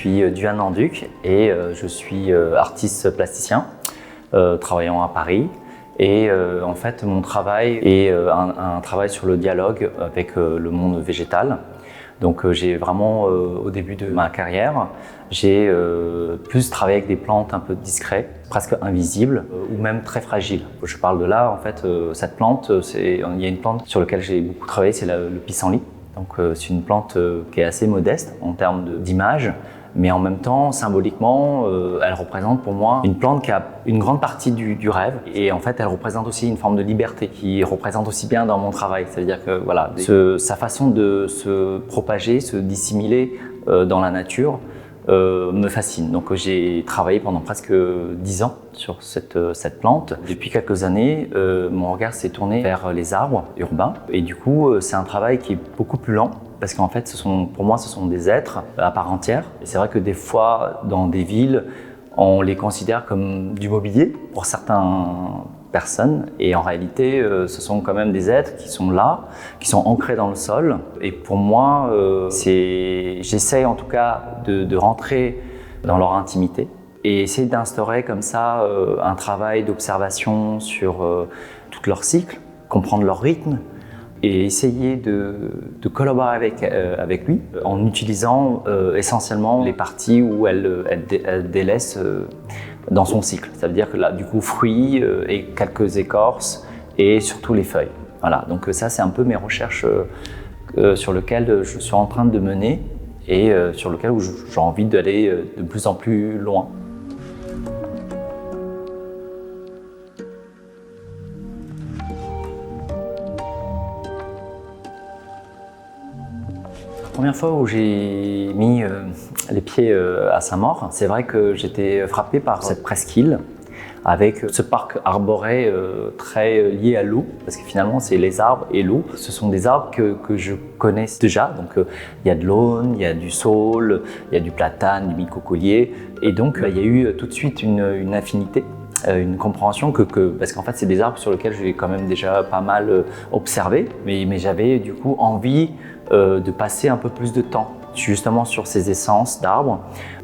suis Duan Nanduc et je suis artiste plasticien travaillant à Paris. Et en fait, mon travail est un travail sur le dialogue avec le monde végétal. Donc j'ai vraiment, au début de ma carrière, j'ai plus travaillé avec des plantes un peu discrètes, presque invisibles ou même très fragiles. Je parle de là, en fait, cette plante, il y a une plante sur laquelle j'ai beaucoup travaillé, c'est le pissenlit. Donc c'est une plante qui est assez modeste en termes d'image, mais en même temps, symboliquement, elle représente pour moi une plante qui a une grande partie du rêve. Et en fait, elle représente aussi une forme de liberté qui représente aussi bien dans mon travail. C'est-à-dire que voilà, sa façon de se propager, se dissimuler dans la nature me fascine. Donc j'ai travaillé pendant presque 10 ans sur cette plante. Depuis quelques années, mon regard s'est tourné vers les arbres urbains. Et du coup, c'est un travail qui est beaucoup plus lent. Parce qu'en fait, pour moi, ce sont des êtres à part entière. Et c'est vrai que des fois, dans des villes, on les considère comme du mobilier pour certaines personnes. Et en réalité, ce sont quand même des êtres qui sont là, qui sont ancrés dans le sol. Et pour moi, j'essaie en tout cas de rentrer dans leur intimité et essayer d'instaurer comme ça un travail d'observation sur tout leur cycle, comprendre leur rythme, et essayer de collaborer avec lui en utilisant essentiellement les parties où elle délaisse dans son cycle. Ça veut dire que là, du coup, fruits et quelques écorces et surtout les feuilles. Voilà, donc ça, c'est un peu mes recherches sur lesquelles je suis en train de mener et sur lesquelles j'ai envie d'aller de plus en plus loin. La première fois où j'ai mis les pieds à Saint-Maur, c'est vrai que j'étais frappé par cette presqu'île avec ce parc arboré très lié à l'eau, parce que finalement c'est les arbres et l'eau. Ce sont des arbres que je connais déjà, donc il y a de l'aulne, il y a du saule, il y a du platane, du micocolier, et donc il y a eu tout de suite une affinité. Une compréhension parce qu'en fait c'est des arbres sur lesquels j'ai quand même déjà pas mal observé, mais j'avais du coup envie de passer un peu plus de temps justement sur ces essences d'arbres.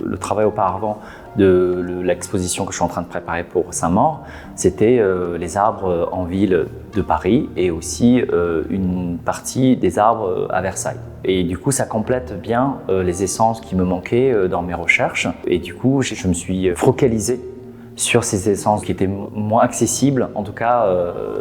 Le travail auparavant de l'exposition que je suis en train de préparer pour Saint-Maur, c'était les arbres en ville de Paris et aussi une partie des arbres à Versailles. Et du coup, ça complète bien les essences qui me manquaient dans mes recherches. Et du coup, je me suis focalisé sur ces essences qui étaient moins accessibles, en tout cas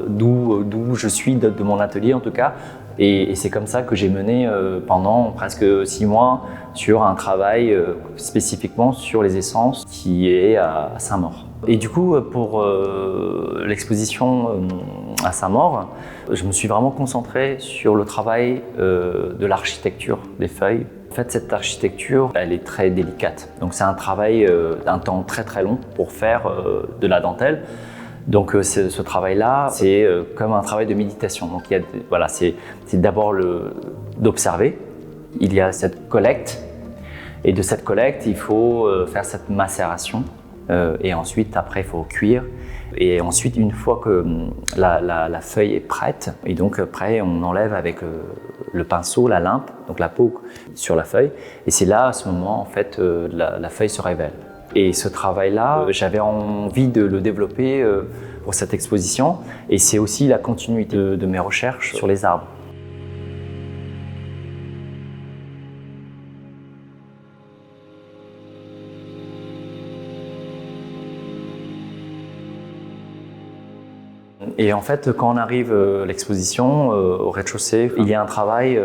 d'où je suis de mon atelier en tout cas. Et c'est comme ça que j'ai mené pendant presque 6 mois sur un travail spécifiquement sur les essences qui est à Saint-Maur. Et du coup, pour l'exposition à Saint-Maur, je me suis vraiment concentré sur le travail de l'architecture des feuilles. En fait, cette architecture, elle est très délicate. Donc c'est un travail d'un temps très très long pour faire de la dentelle. Donc ce travail-là, c'est comme un travail de méditation. Donc voilà, c'est d'abord d'observer. Il y a cette collecte, et de cette collecte, il faut faire cette macération. Et ensuite, après, il faut cuire. Et ensuite, une fois que la feuille est prête, et donc après, on enlève avec le pinceau, la limpe, donc la peau sur la feuille. Et c'est là, à ce moment, en fait, la feuille se révèle. Et ce travail-là, j'avais envie de le développer pour cette exposition. Et c'est aussi la continuité de mes recherches sur les arbres. Et en fait, quand on arrive à l'exposition, au rez-de-chaussée, il y a un travail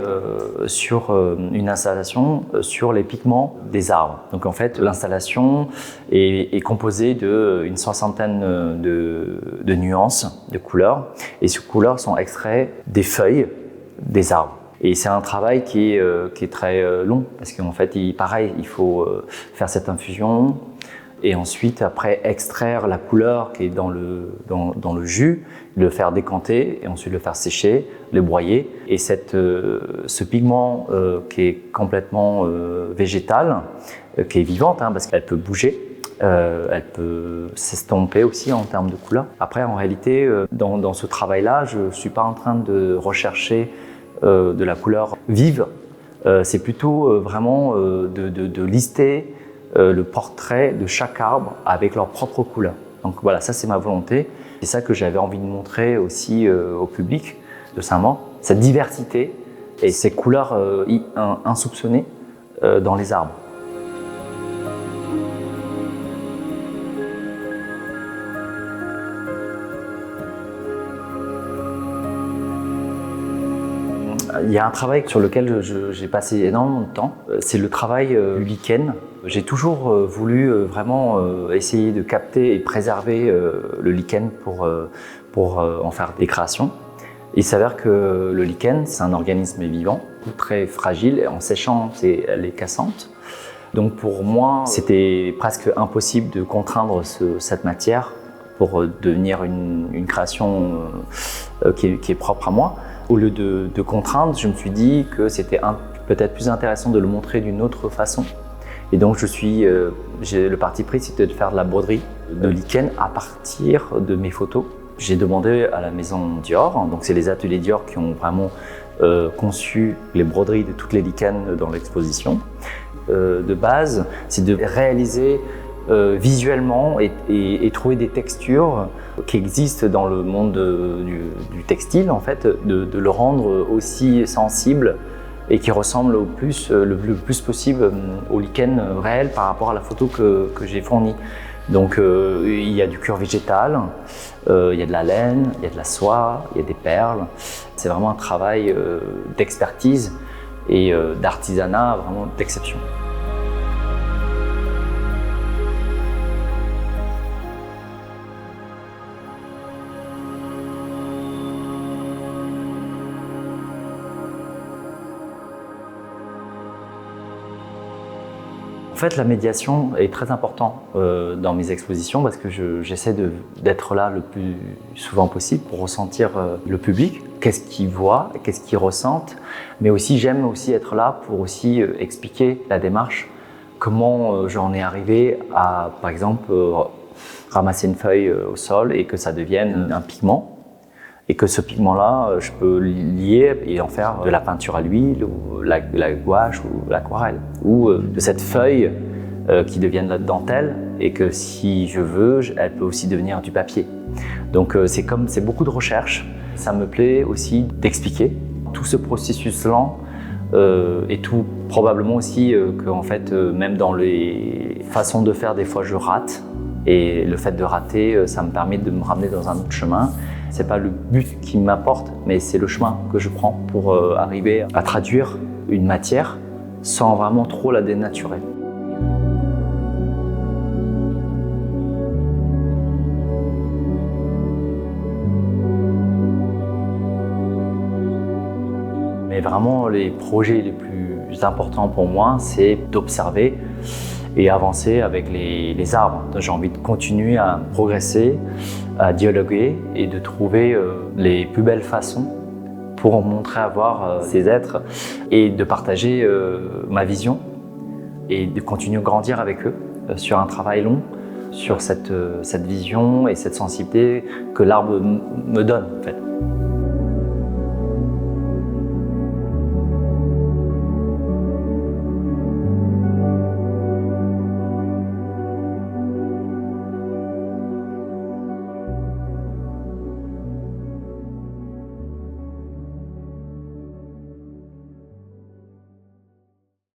sur une installation sur les pigments des arbres. Donc en fait, l'installation est composée d'une soixantaine de nuances de couleurs. Et ces couleurs sont extraites des feuilles des arbres. Et c'est un travail qui est très long, parce qu'en fait, pareil, il faut faire cette infusion, et ensuite, après, extraire la couleur qui est dans le jus, le faire décanter et ensuite le faire sécher, le broyer. Et ce pigment qui est complètement végétal, qui est vivante, parce qu'elle peut bouger, elle peut s'estomper aussi en termes de couleur. Après, en réalité, dans ce travail-là, je ne suis pas en train de rechercher de la couleur vive. C'est plutôt vraiment de lister le portrait de chaque arbre avec leur propre couleur. Donc voilà, ça c'est ma volonté. C'est ça que j'avais envie de montrer aussi au public de Saint-Maur, cette diversité et ces couleurs insoupçonnées dans les arbres. Il y a un travail sur lequel j'ai passé énormément de temps, c'est le travail du lichen. J'ai toujours voulu vraiment essayer de capter et préserver le lichen pour en faire des créations. Il s'avère que le lichen, c'est un organisme vivant, très fragile, et en séchant, elle est cassante. Donc pour moi, c'était presque impossible de contraindre cette matière pour devenir une création qui est propre à moi. Au lieu de contraindre, je me suis dit que c'était peut-être plus intéressant de le montrer d'une autre façon. Et donc le parti pris, c'était de faire de la broderie de lichen à partir de mes photos. J'ai demandé à la maison Dior, donc c'est les ateliers Dior qui ont vraiment conçu les broderies de toutes les lichens dans l'exposition. De base, c'est de réaliser visuellement et trouver des textures qui existent dans le monde du textile, en fait, de le rendre aussi sensible et qui ressemble le plus possible au lichen réel par rapport à la photo que j'ai fournie. Donc il y a du cuir végétal, il y a de la laine, il y a de la soie, il y a des perles. C'est vraiment un travail d'expertise et d'artisanat vraiment d'exception. En fait, la médiation est très importante dans mes expositions parce que j'essaie d'être là le plus souvent possible pour ressentir le public, qu'est-ce qu'ils voient, qu'est-ce qu'ils ressentent, mais aussi j'aime aussi être là pour aussi expliquer la démarche, comment j'en ai arrivé à, par exemple, ramasser une feuille au sol et que ça devienne un pigment. Et que ce pigment-là, je peux lier et en faire de la peinture à l'huile, ou la gouache ou l'aquarelle. Ou de cette feuille qui devient de la dentelle et que si je veux, elle peut aussi devenir du papier. Donc c'est beaucoup de recherche. Ça me plaît aussi d'expliquer tout ce processus lent et tout probablement aussi qu'en fait, même dans les façons de faire, des fois je rate. Et le fait de rater, ça me permet de me ramener dans un autre chemin. C'est pas le but qui m'apporte, mais c'est le chemin que je prends pour arriver à traduire une matière sans vraiment trop la dénaturer. Mais vraiment, les projets les plus importants pour moi, c'est d'observer et avancer avec les arbres. J'ai envie de continuer à progresser, à dialoguer et de trouver les plus belles façons pour montrer à voir ces êtres et de partager ma vision et de continuer à grandir avec eux sur un travail long, sur cette vision et cette sensibilité que l'arbre me donne en fait.